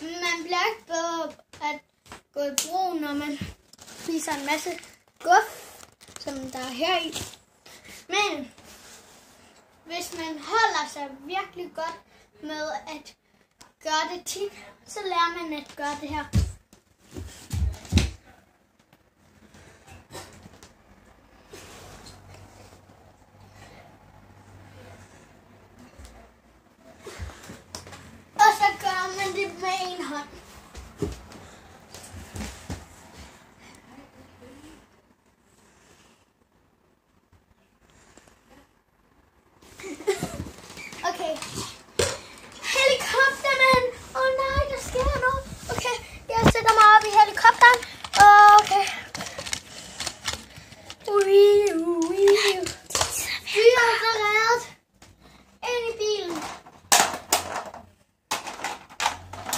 Man bliver ikke bedre at gå i brug, når man spiser en masse guf, som der er her i. Men hvis man holder sig virkelig godt med at gøre det tit, så lærer man at gøre det her. Og så gør man det med en hånd.